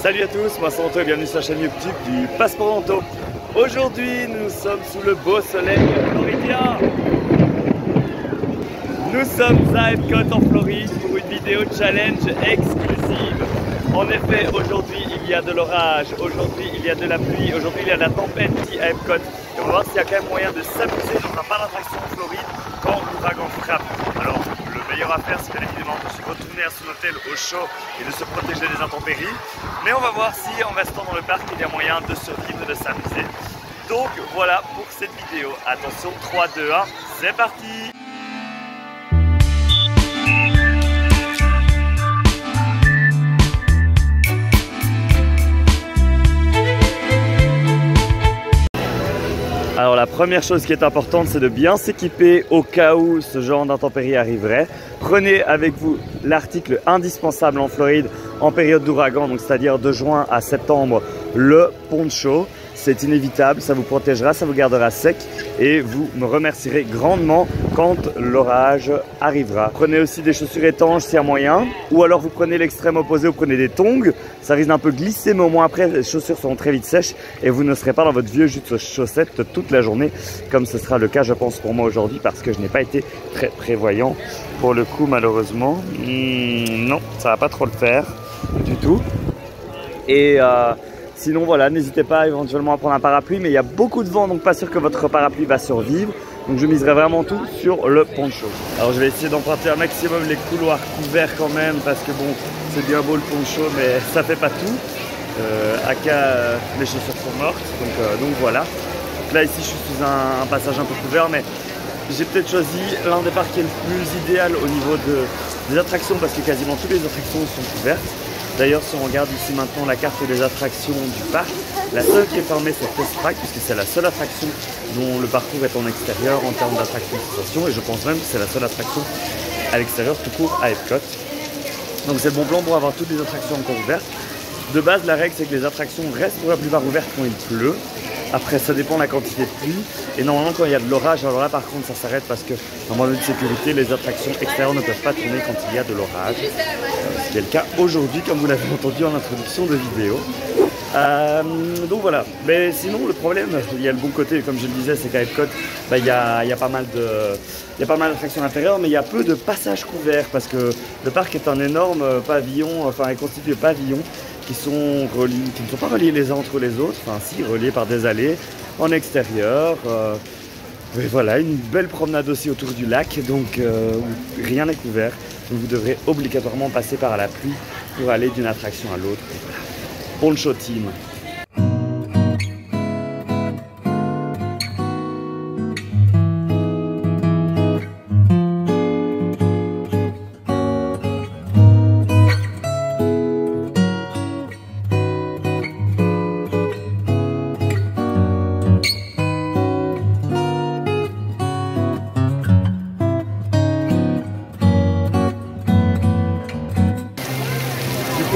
Salut à tous, moi c'est Anto et bienvenue sur la chaîne YouTube du Passeport Anto. Aujourd'hui nous sommes sous le beau soleil floridien. Nous sommes à Epcot en Floride pour une vidéo challenge exclusive. En effet, aujourd'hui il y a de l'orage, aujourd'hui il y a de la pluie, aujourd'hui il y a de la tempête ici à Epcot. Et on va voir s'il y a quand même moyen de s'amuser dans un parc d'attractions en Floride quand l'ouragan frappe. Alors le meilleur à faire c'est bien évidemment de se retourner à son hôtel au chaud et de se protéger des intempéries. Mais on va voir si en restant dans le parc il y a moyen de survivre et de s'amuser. Donc voilà pour cette vidéo. Attention, 3, 2, 1, c'est parti! Alors la première chose qui est importante, c'est de bien s'équiper au cas où ce genre d'intempéries arriverait. Prenez avec vous l'article indispensable en Floride en période d'ouragan, donc c'est-à-dire de juin à septembre, le poncho. C'est inévitable, ça vous protégera, ça vous gardera sec et vous me remercierez grandement quand l'orage arrivera. Prenez aussi des chaussures étanches s'il y a moyen, ou alors vous prenez l'extrême opposé, vous prenez des tongs. Ça risque d'un peu glisser, mais au moins après les chaussures seront très vite sèches et vous ne serez pas dans votre vieux jus de chaussettes toute la journée, comme ce sera le cas je pense pour moi aujourd'hui parce que je n'ai pas été très prévoyant pour le coup malheureusement. Non, ça va pas trop le faire du tout. Et sinon voilà, n'hésitez pas éventuellement à prendre un parapluie, mais il y a beaucoup de vent donc pas sûr que votre parapluie va survivre. Donc je miserai vraiment tout sur le poncho. Alors je vais essayer d'emprunter un maximum les couloirs couverts quand même parce que bon, c'est bien beau le poncho mais ça fait pas tout. Les chaussures sont mortes, donc voilà. Donc là ici je suis sous un passage un peu couvert, mais j'ai peut-être choisi l'un des parcs qui est le plus idéal au niveau des attractions parce que quasiment toutes les attractions sont couvertes. D'ailleurs, si on regarde ici maintenant la carte des attractions du parc, la seule qui est fermée c'est Test Track puisque c'est la seule attraction dont le parcours est en extérieur en termes d'attraction de sensation et je pense même que c'est la seule attraction à l'extérieur tout court à Epcot. Donc c'est le bon plan pour avoir toutes les attractions encore ouvertes. De base, la règle c'est que les attractions restent pour la plupart ouvertes quand il pleut. Après, ça dépend de la quantité de pluie. Et normalement, quand il y a de l'orage, alors là, par contre, ça s'arrête parce que, normalement, de sécurité, les attractions extérieures ne peuvent pas tourner quand il y a de l'orage. Ce qui est le cas aujourd'hui, comme vous l'avez entendu en introduction de vidéo. Donc voilà. Mais sinon, le problème, il y a le bon côté, comme je le disais, c'est qu'à Epcot, il y a pas mal d'attractions à l'intérieur, mais il y a peu de passages couverts parce que le parc est un énorme pavillon, enfin, est constitué de pavillons qui ne sont pas reliés les uns entre les autres, enfin si, reliés par des allées en extérieur. Et voilà, une belle promenade aussi autour du lac, donc rien n'est couvert. Donc vous devrez obligatoirement passer par la pluie pour aller d'une attraction à l'autre. Poncho Team.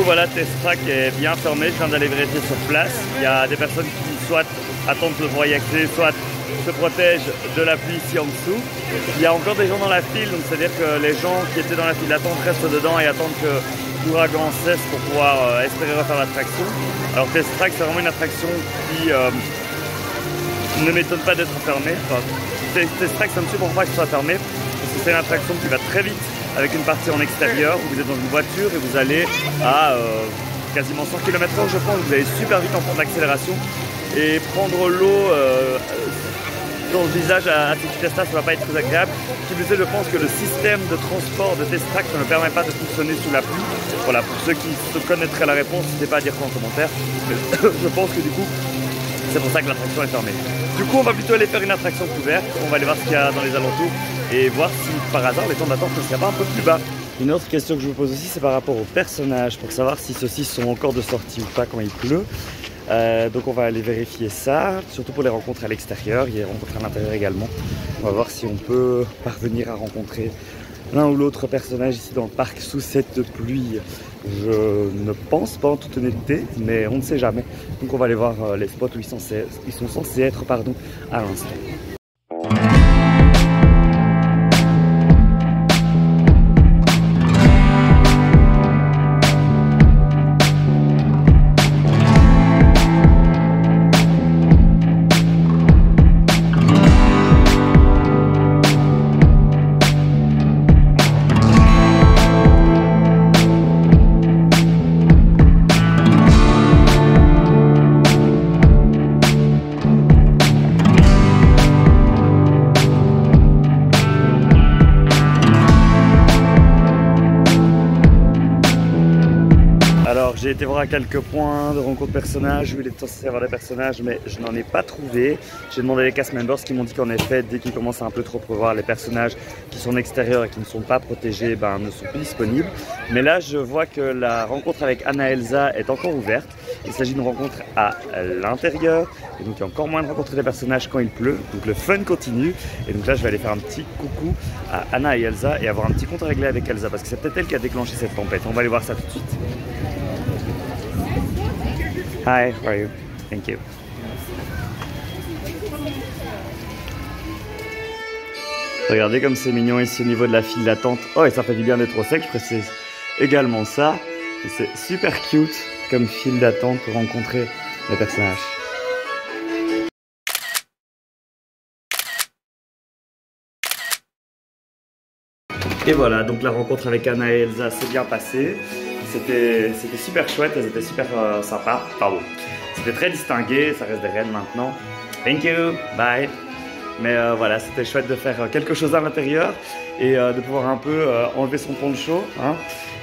Voilà, Test Track est bien fermé, je viens d'aller vérifier sur place. Il y a des personnes qui soit attendent de pouvoir y accéder, soit se protègent de la pluie ici en dessous. Il y a encore des gens dans la file, donc c'est-à-dire que les gens qui étaient dans la file d'attente restent dedans et attendent que l'ouragan cesse pour pouvoir espérer refaire l'attraction. Alors Test Track, c'est vraiment une attraction qui ne m'étonne pas d'être fermée. Enfin, Test Track, ça me surprend pas que ce soit fermé, parce que c'est une attraction qui va très vite, avec une partie en extérieur où vous êtes dans une voiture et vous allez à quasiment 100 km/h je pense, vous allez super vite en prendre l'accélération et prendre l'eau dans le visage à cette vitesse-là, ça ne va pas être très agréable. Qui plus est, je pense que le système de transport de Test Track ne permet pas de fonctionner sous la pluie. Voilà, pour ceux qui se connaîtraient la réponse, n'hésitez pas à dire ça en commentaire. Je pense que du coup, c'est pour ça que l'attraction est fermée. Du coup, on va plutôt aller faire une attraction couverte. On va aller voir ce qu'il y a dans les alentours et voir si par hasard les temps d'attente ne seraient pas un peu plus bas. Une autre question que je vous pose aussi, c'est par rapport aux personnages, pour savoir si ceux-ci sont encore de sortie ou pas quand il pleut. Donc on va aller vérifier ça, surtout pour les rencontres à l'extérieur, il y a des rencontres à l'intérieur également. On va voir si on peut parvenir à rencontrer l'un ou l'autre personnage ici dans le parc sous cette pluie. Je ne pense pas en toute honnêteté, mais on ne sait jamais. Donc on va aller voir les spots où ils sont censés être à l'instant. été voir à quelques points de rencontre personnages où il est censé y avoir des personnages, mais je n'en ai pas trouvé. J'ai demandé à les cast members qui m'ont dit qu'en effet, dès qu'ils commencent à un peu trop prévoir, les personnages qui sont en extérieur et qui ne sont pas protégés ne sont plus disponibles. Mais là, je vois que la rencontre avec Anna Elsa est encore ouverte. Il s'agit d'une rencontre à l'intérieur, et donc il y a encore moins de rencontres des personnages quand il pleut, donc le fun continue. Et donc là, je vais aller faire un petit coucou à Anna et Elsa et avoir un petit compte à régler avec Elsa, parce que c'est peut-être elle qui a déclenché cette tempête. On va aller voir ça tout de suite. Hi, how are you? Thank you. Regardez comme c'est mignon ici au niveau de la file d'attente. Oh, et ça fait du bien d'être au sec, je précise également ça. Et c'est super cute comme file d'attente pour rencontrer les personnages. Et voilà, donc la rencontre avec Anna et Elsa s'est bien passée. C'était super chouette, elles étaient super sympas. Pardon. C'était très distingué, ça reste des reines maintenant. Thank you, bye. Mais voilà, c'était chouette de faire quelque chose à l'intérieur et de pouvoir un peu enlever son poncho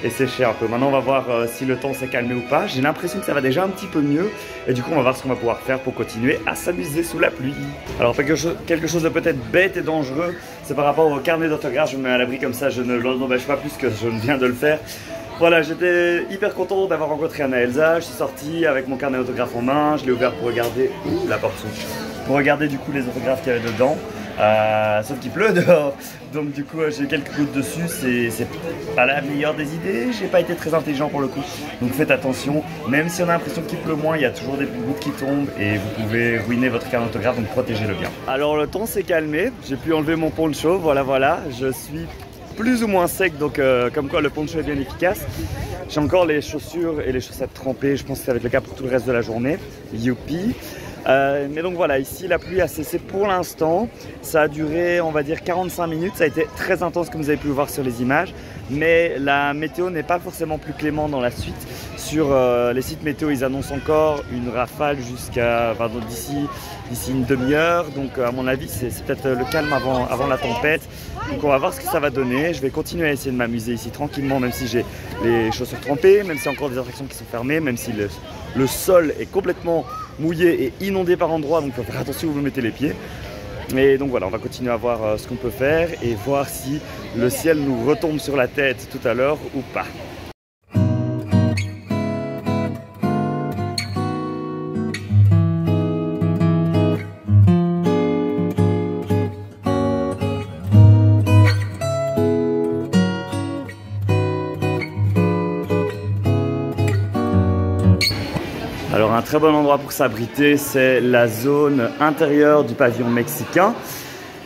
et sécher un peu. Maintenant, on va voir si le temps s'est calmé ou pas. J'ai l'impression que ça va déjà un petit peu mieux et du coup, on va voir ce qu'on va pouvoir faire pour continuer à s'amuser sous la pluie. Alors, quelque chose de peut-être bête et dangereux, c'est par rapport au carnet d'autographe. Je me mets à l'abri comme ça, je ne l'empêche pas plus que je ne viens de le faire. Voilà, j'étais hyper content d'avoir rencontré Anna Elsa. Je suis sorti avec mon carnet d'autographe en main. Je l'ai ouvert pour regarder la porte s'ouvre. Pour regarder du coup les autographes qu'il y avait dedans. Sauf qu'il pleut dehors. Donc du coup j'ai quelques gouttes dessus. C'est pas la meilleure des idées. J'ai pas été très intelligent pour le coup. Donc faites attention. Même si on a l'impression qu'il pleut moins, il y a toujours des gouttes qui tombent et vous pouvez ruiner votre carnet d'autographe. Donc protégez-le bien. Alors le temps s'est calmé. J'ai pu enlever mon poncho. Voilà. Je suis plus ou moins sec, donc comme quoi le poncho est bien efficace. J'ai encore les chaussures et les chaussettes trempées, je pense que ça va être le cas pour tout le reste de la journée. Youpi. Mais donc voilà, ici la pluie a cessé pour l'instant. Ça a duré, on va dire, 45 minutes. Ça a été très intense comme vous avez pu le voir sur les images. Mais la météo n'est pas forcément plus clémente dans la suite. Sur les sites météo, ils annoncent encore une rafale jusqu'à d'ici une demi-heure. Donc à mon avis, c'est peut-être le calme avant la tempête. Donc on va voir ce que ça va donner. Je vais continuer à essayer de m'amuser ici tranquillement, même si j'ai les chaussures trempées, même s'il y a encore des attractions qui sont fermées, même si le sol est complètement mouillé et inondé par endroits. Donc il faut faire attention où vous mettez les pieds. Et donc voilà, on va continuer à voir ce qu'on peut faire et voir si le ciel nous retombe sur la tête tout à l'heure ou pas. Alors un très bon endroit pour s'abriter, c'est la zone intérieure du pavillon mexicain.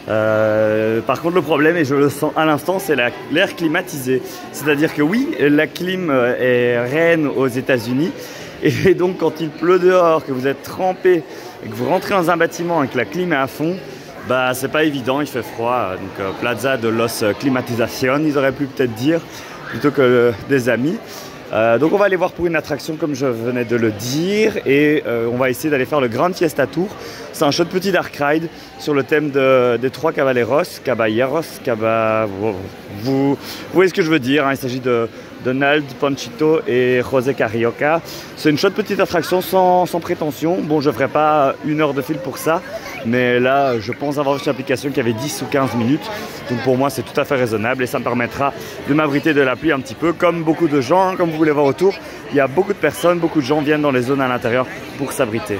Par contre le problème, et je le sens à l'instant, c'est l'air climatisé. C'est-à-dire que oui, la clim est reine aux États-Unis. Et donc quand il pleut dehors, que vous êtes trempé, et que vous rentrez dans un bâtiment et que la clim est à fond, bah c'est pas évident, il fait froid. Donc Plaza de los Climatización, ils auraient pu peut-être dire, plutôt que des amis. Donc on va aller voir pour une attraction comme je venais de le dire et on va essayer d'aller faire le Grand Fiesta Tour. C'est un chouette petit dark ride sur le thème des trois caballeros, vous voyez ce que je veux dire, hein. Il s'agit de Donald, Panchito et José Carioca. C'est une chouette petite attraction sans prétention. Bon, je ne ferai pas 1 heure de fil pour ça, mais là, je pense avoir reçu une application qui avait 10 ou 15 minutes. Donc pour moi, c'est tout à fait raisonnable et ça me permettra de m'abriter de la pluie un petit peu, comme beaucoup de gens, hein, comme vous voulez voir autour. Il y a beaucoup de personnes, beaucoup de gens viennent dans les zones à l'intérieur pour s'abriter.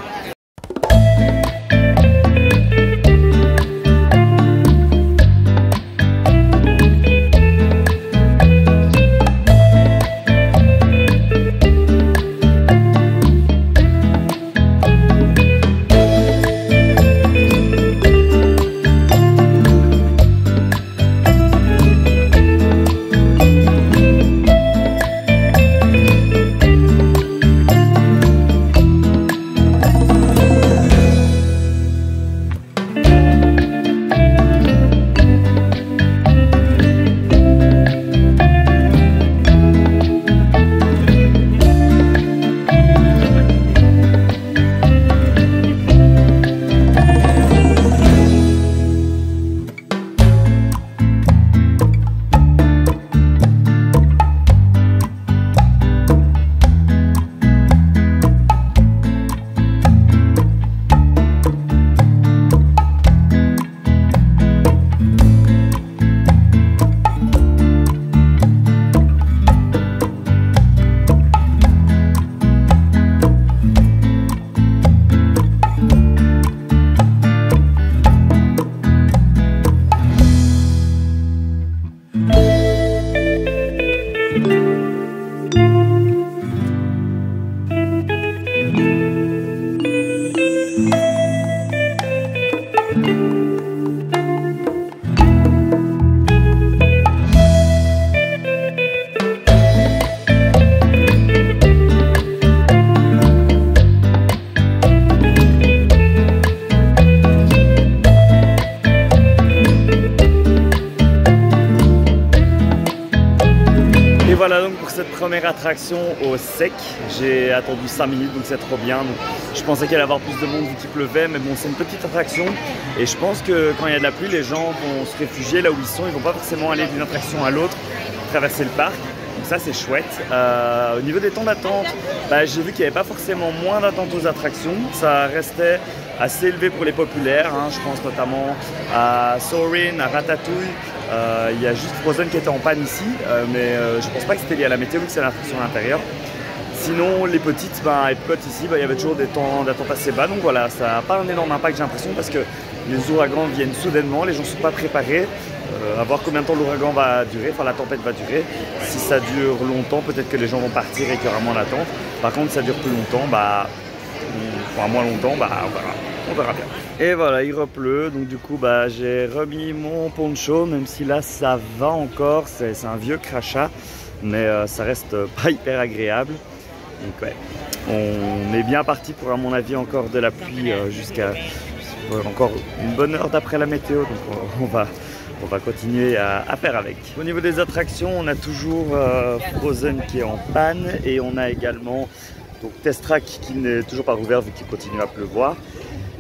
cette première attraction au sec. J'ai attendu 5 minutes, donc c'est trop bien. Donc, je pensais qu'il allait y avoir plus de monde vu qu'il pleuvait, mais bon, c'est une petite attraction. Et je pense que quand il y a de la pluie, les gens vont se réfugier là où ils sont. Ils vont pas forcément aller d'une attraction à l'autre, traverser le parc. Donc ça, c'est chouette. Au niveau des temps d'attente, j'ai vu qu'il n'y avait pas forcément moins d'attente aux attractions. Ça restait assez élevé pour les populaires. Je pense notamment à Soarin', à Ratatouille. Il y a juste Frozen qui était en panne ici, mais je pense pas que c'était lié à la météo vu que c'est l'attraction à l'intérieur. Sinon, les petites, Epcot ici, il y avait toujours des temps d'attente assez bas. Donc voilà, ça n'a pas un énorme impact, j'ai l'impression, parce que les ouragans viennent soudainement, les gens ne sont pas préparés. À voir combien de temps l'ouragan va durer, enfin la tempête va durer. Si ça dure longtemps, peut-être que les gens vont partir et qu'il y aura moins d'attente. Par contre, si ça dure plus longtemps, moins longtemps, on verra bien. Et voilà, il repleut, donc du coup j'ai remis mon poncho, même si là ça va encore, c'est un vieux crachat, mais ça reste pas hyper agréable. Donc ouais, on est bien parti pour à mon avis encore de la pluie jusqu'à encore une bonne heure d'après la météo, donc on va continuer à faire avec. Au niveau des attractions, on a toujours Frozen qui est en panne et on a également donc Test Track qui n'est toujours pas rouvert vu qu'il continue à pleuvoir.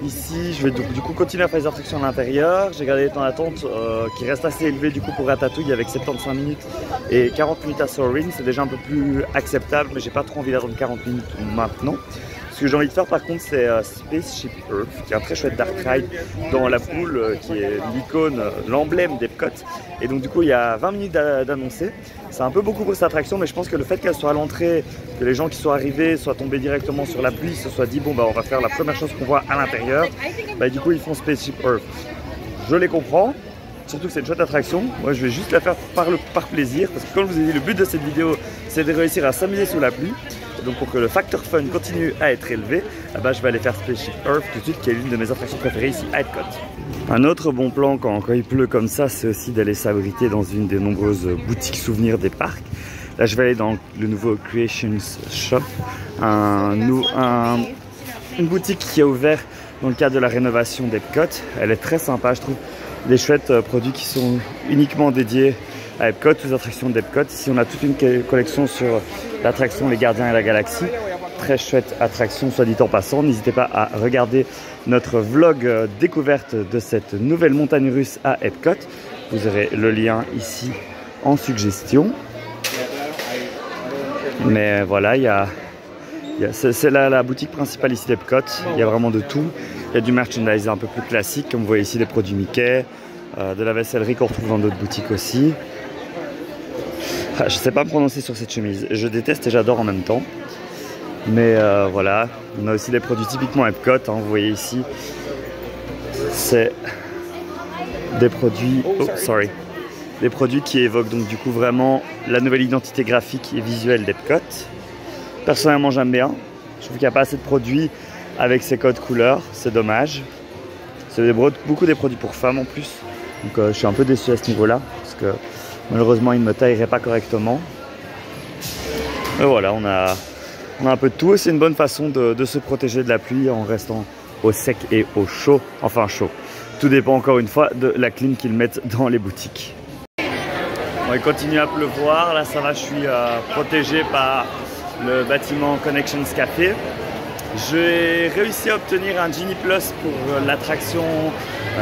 Ici, je vais du coup continuer à faire des attractions à l'intérieur. J'ai gardé les temps d'attente qui restent assez élevés du coup pour Ratatouille avec 75 minutes et 40 minutes à Soarin'. C'est déjà un peu plus acceptable, mais j'ai pas trop envie d'attendre 40 minutes maintenant. Ce que j'ai envie de faire par contre, c'est Spaceship Earth, qui est un très chouette dark ride dans la poule, qui est l'icône, l'emblème d'Epcot. Et donc du coup, il y a 20 minutes d'annoncer. C'est un peu beaucoup pour cette attraction, mais je pense que le fait qu'elle soit à l'entrée, que les gens qui sont arrivés soient tombés directement sur la pluie, se soient dit bon on va faire la première chose qu'on voit à l'intérieur, du coup ils font Spaceship Earth. Je les comprends, surtout que c'est une chouette attraction. Moi je vais juste la faire par plaisir, parce que comme je vous ai dit, le but de cette vidéo c'est de réussir à s'amuser sous la pluie. Donc pour que le facteur fun continue à être élevé, je vais aller faire Spaceship Earth tout de suite, qui est l'une de mes attractions préférées ici à Epcot. Un autre bon plan quand il pleut comme ça, c'est aussi d'aller s'abriter dans une des nombreuses boutiques souvenirs des parcs. Là je vais aller dans le nouveau Creations Shop, une boutique qui a ouvert dans le cadre de la rénovation d'Epcot. Elle est très sympa, je trouve, des chouettes produits qui sont uniquement dédiés à Epcot, aux attractions d'Epcot. Ici on a toute une collection sur l'attraction Les Gardiens et la Galaxie. Très chouette attraction, soit dit en passant. N'hésitez pas à regarder notre vlog découverte de cette nouvelle montagne russe à Epcot. Vous aurez le lien ici en suggestion. Mais voilà, c'est la boutique principale ici d'Epcot. Il y a vraiment de tout. Il y a du merchandise un peu plus classique, comme vous voyez ici des produits Mickey, de la vaisselerie qu'on retrouve dans d'autres boutiques aussi. Je ne sais pas me prononcer sur cette chemise. Je déteste et j'adore en même temps. Mais voilà, on a aussi des produits typiquement Epcot. Vous voyez ici, c'est des produits, des produits qui évoquent donc du coup vraiment la nouvelle identité graphique et visuelle d'Epcot. Personnellement, j'aime bien. Je trouve qu'il n'y a pas assez de produits avec ces codes couleurs. C'est dommage. C'est beaucoup des produits pour femmes en plus. Donc je suis un peu déçu à ce niveau-là parce que malheureusement, il ne me taillerait pas correctement. Et voilà, on a un peu de tout. C'est une bonne façon de se protéger de la pluie en restant au sec et au chaud. Enfin chaud. Tout dépend encore une fois de la clim qu'ils mettent dans les boutiques. Bon, il continue à pleuvoir. Là, ça va, je suis protégé par le bâtiment Connections Café. J'ai réussi à obtenir un Genie Plus pour l'attraction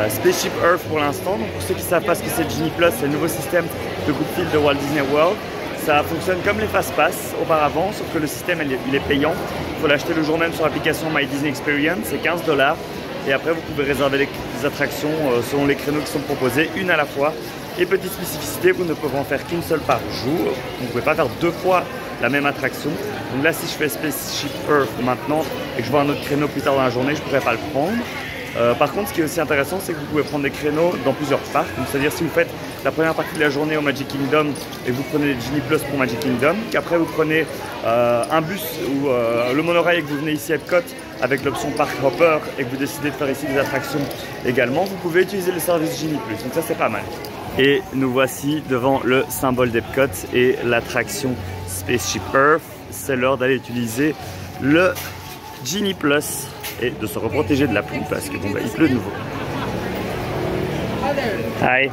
Spaceship Earth pour l'instant. Donc pour ceux qui ne savent pas ce que c'est Genie Plus, c'est le nouveau système de coup de fil de Walt Disney World. Ça fonctionne comme les Fast-Pass auparavant, sauf que le système il est payant. Il faut l'acheter le jour même sur l'application My Disney Experience, c'est 15 $. Et après vous pouvez réserver les attractions selon les créneaux qui sont proposés, une à la fois. Et petite spécificité, vous ne pouvez en faire qu'une seule par jour. Vous ne pouvez pas faire 2 fois la même attraction. Donc là, si je fais Spaceship Earth maintenant et que je vois un autre créneau plus tard dans la journée, je ne pourrais pas le prendre. Par contre, ce qui est aussi intéressant, c'est que vous pouvez prendre des créneaux dans plusieurs parcs. C'est-à-dire si vous faites la première partie de la journée au Magic Kingdom et vous prenez les Genie Plus pour Magic Kingdom, qu'après vous prenez un bus ou le monorail et que vous venez ici à Epcot avec l'option Park Hopper et que vous décidez de faire ici des attractions également, vous pouvez utiliser le service Genie Plus. Donc ça, c'est pas mal. Et nous voici devant le symbole d'Epcot et l'attraction Spaceship Earth. C'est l'heure d'aller utiliser le Genie Plus et de se reprotéger de la pluie parce que bon, il pleut de nouveau. Hi.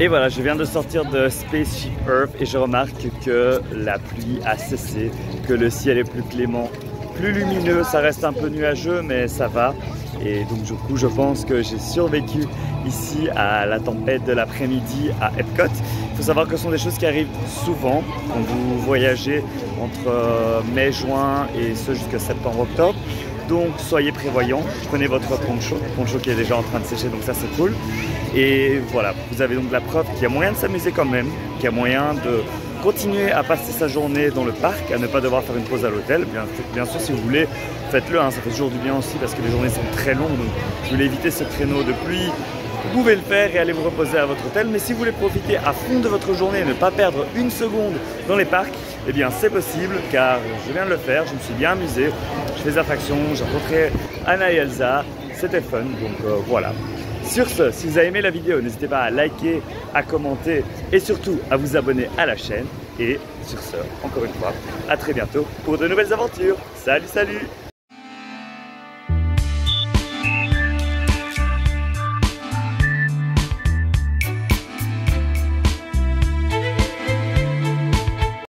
Et voilà, je viens de sortir de Spaceship Earth et je remarque que la pluie a cessé, que le ciel est plus clément, plus lumineux, ça reste un peu nuageux mais ça va. Et donc du coup je pense que j'ai survécu ici à la tempête de l'après-midi à Epcot. Il faut savoir que ce sont des choses qui arrivent souvent quand vous voyagez entre mai, juin et ce jusqu'à septembre, octobre. Donc soyez prévoyants, prenez votre poncho qui est déjà en train de sécher, donc ça c'est cool. Et voilà, vous avez donc la preuve qu'il y a moyen de s'amuser quand même, qu'il y a moyen de continuer à passer sa journée dans le parc, à ne pas devoir faire une pause à l'hôtel. Bien sûr, si vous voulez, faites-le, hein, ça fait toujours du bien aussi parce que les journées sont très longues. Donc si vous voulez éviter ce créneau de pluie, vous pouvez le faire et aller vous reposer à votre hôtel. Mais si vous voulez profiter à fond de votre journée et ne pas perdre une seconde dans les parcs, eh bien c'est possible car je viens de le faire, je me suis bien amusé, je fais des attractions, j'ai rencontré Anna et Elsa, c'était fun, donc voilà. Sur ce, si vous avez aimé la vidéo, n'hésitez pas à liker, à commenter et surtout à vous abonner à la chaîne. Et sur ce, encore une fois, à très bientôt pour de nouvelles aventures. Salut, salut!